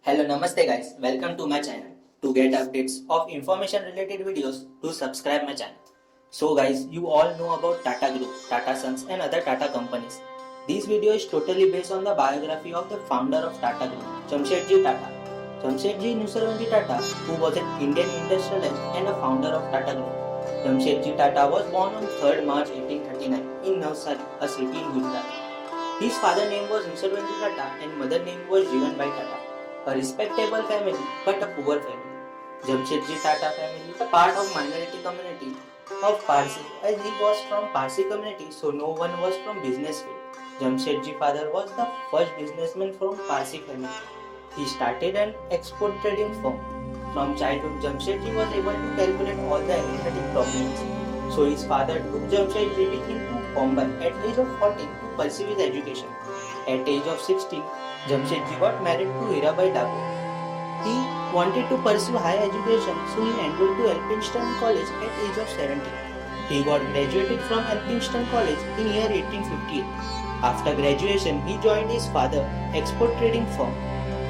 Hello, Namaste guys. Welcome to my channel. To get updates of information related videos, do subscribe my channel. So guys, you all know about Tata Group, Tata Sons and other Tata companies. This video is totally based on the biography of the founder of Tata Group, Jamsetji Tata. Jamsetji Nusarwanji Tata, who was an Indian industrialist and a founder of Tata Group. Jamsetji Tata was born on 3rd March 1839 in Navsari, a city in Gujarat. His father name was Nusarwanji Tata and mother name was Jivanbai Tata. A respectable family but a poor family. Jamsetji Tata family is a part of minority community of Parsi, as he was from Parsi community, so no one was from business field. Jamsetji father was the first businessman from Parsi family. He started an export trading firm. From childhood, Jamsetji was able to calculate all the arithmetic problems. So his father took Jamsetji with him to Bombay at age of 14 to pursue his education. At age of 16, Jamsetji got married to Hirabai Dago. He wanted to pursue higher education, so he enrolled to Elphinstone College at age of 17. He got graduated from Elphinstone College in year 1858. After graduation, he joined his father export trading firm.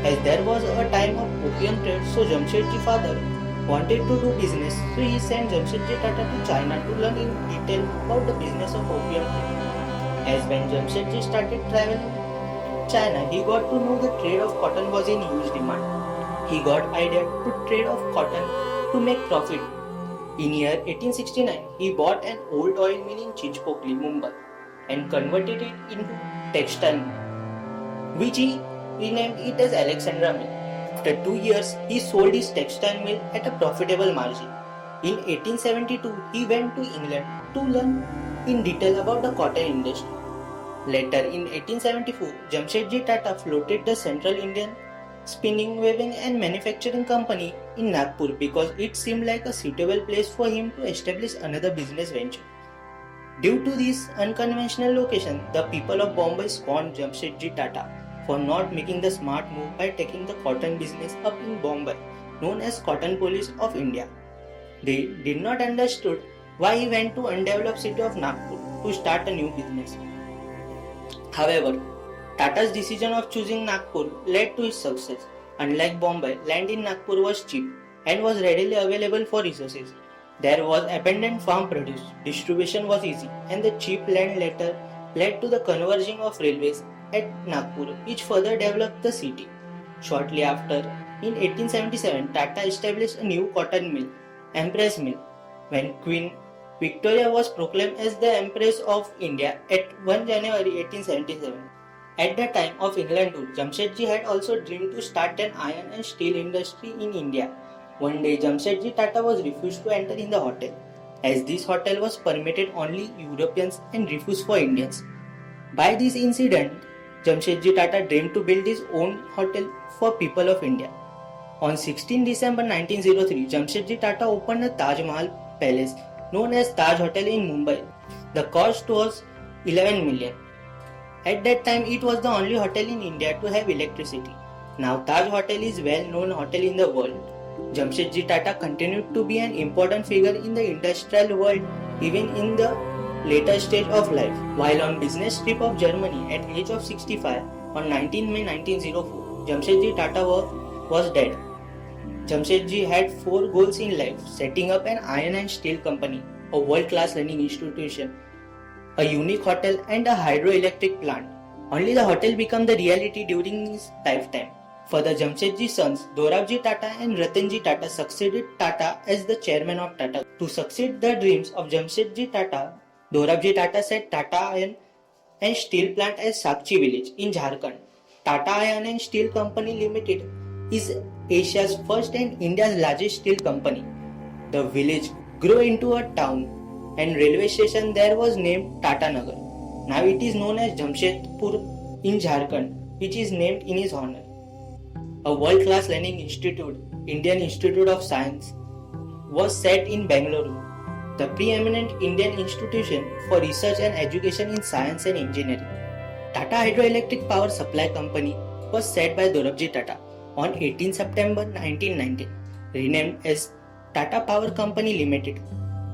As there was a time of opium trade, so Jamsetji father wanted to do business, so he sent Jamsetji Tata to China to learn in detail about the business of opium trade. As when Jamsetji started traveling China, he got to know the trade of cotton was in huge demand. He got idea to trade of cotton to make profit. In year 1869, he bought an old oil mill in Chinchpokli, Mumbai, and converted it into textile mill, which he renamed it as Alexandra Mill. After 2 years, he sold his textile mill at a profitable margin. In 1872, he went to England to learn in detail about the cotton industry. Later in 1874, Jamsetji Tata floated the Central Indian Spinning, Weaving and Manufacturing Company in Nagpur because it seemed like a suitable place for him to establish another business venture. Due to this unconventional location, the people of Bombay scorned Jamsetji Tata for not making the smart move by taking the cotton business up in Bombay, known as Cotton Police of India. They did not understood why he went to undeveloped city of Nagpur to start a new business. However, Tata's decision of choosing Nagpur led to his success. Unlike Bombay, land in Nagpur was cheap and was readily available for resources. There was abundant farm produce, distribution was easy, and the cheap land later led to the converging of railways at Nagpur, which further developed the city. Shortly after, in 1877, Tata established a new cotton mill, Empress Mill, when Queen Victoria was proclaimed as the Empress of India at 1 January 1877. At the time of England tour, Jamsetji had also dreamed to start an iron and steel industry in India. One day, Jamsetji Tata was refused to enter in the hotel, as this hotel was permitted only Europeans and refused for Indians. By this incident, Jamsetji Tata dreamed to build his own hotel for people of India. On 16 December 1903, Jamsetji Tata opened a Taj Mahal Palace known as Taj Hotel in Mumbai. The cost was 11 million. At that time, it was the only hotel in India to have electricity. Now, Taj Hotel is well-known hotel in the world. Jamsetji Tata continued to be an important figure in the industrial world even in the later stage of life. While on business trip of Germany at age of 65 on 19 May 1904, Jamsetji Tata was dead. Jamsetji had 4 goals in life: setting up an iron and steel company, a world-class learning institution, a unique hotel and a hydroelectric plant. Only the hotel became the reality during his lifetime. Further, Jamsetji's sons Dorabji Tata and Ratanji Tata succeeded Tata as the chairman of Tata. To succeed the dreams of Jamsetji Tata, Dorabji Tata set Tata Iron and Steel Plant at Sakchi village in Jharkhand. Tata Iron and Steel Company Limited is Asia's first and India's largest steel company. The village grew into a town and railway station there was named Tata Nagar. Now it is known as Jamshedpur in Jharkhand, which is named in his honor. A world-class learning institute, Indian Institute of Science, was set in Bangalore, the preeminent Indian institution for research and education in science and engineering. Tata Hydroelectric Power Supply Company was set by Dorabji Tata on 18 September 1919, renamed as Tata Power Company Limited.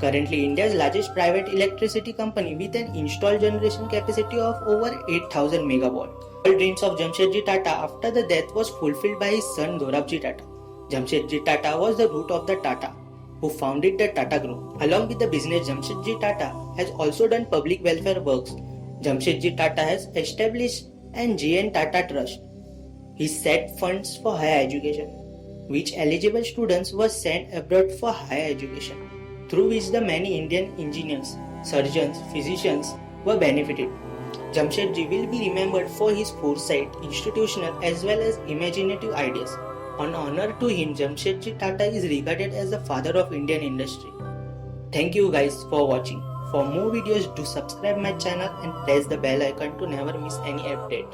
Currently India's largest private electricity company with an installed generation capacity of over 8000 megawatt. All dreams of Jamshedji Tata after the death was fulfilled by his son Dorabji Tata. Jamshedji Tata was the root of the Tata, who founded the Tata Group. Along with the business, Jamshedji Tata has also done public welfare works. Jamshedji Tata has established an GN Tata Trust. He set funds for higher education, which eligible students were sent abroad for higher education, through which the many Indian engineers, surgeons, physicians were benefited. Jamshedji will be remembered for his foresight, institutional as well as imaginative ideas. On honor to him, Jamshedji Tata is regarded as the father of Indian industry. Thank you guys for watching. For more videos, do subscribe my channel and press the bell icon to never miss any update.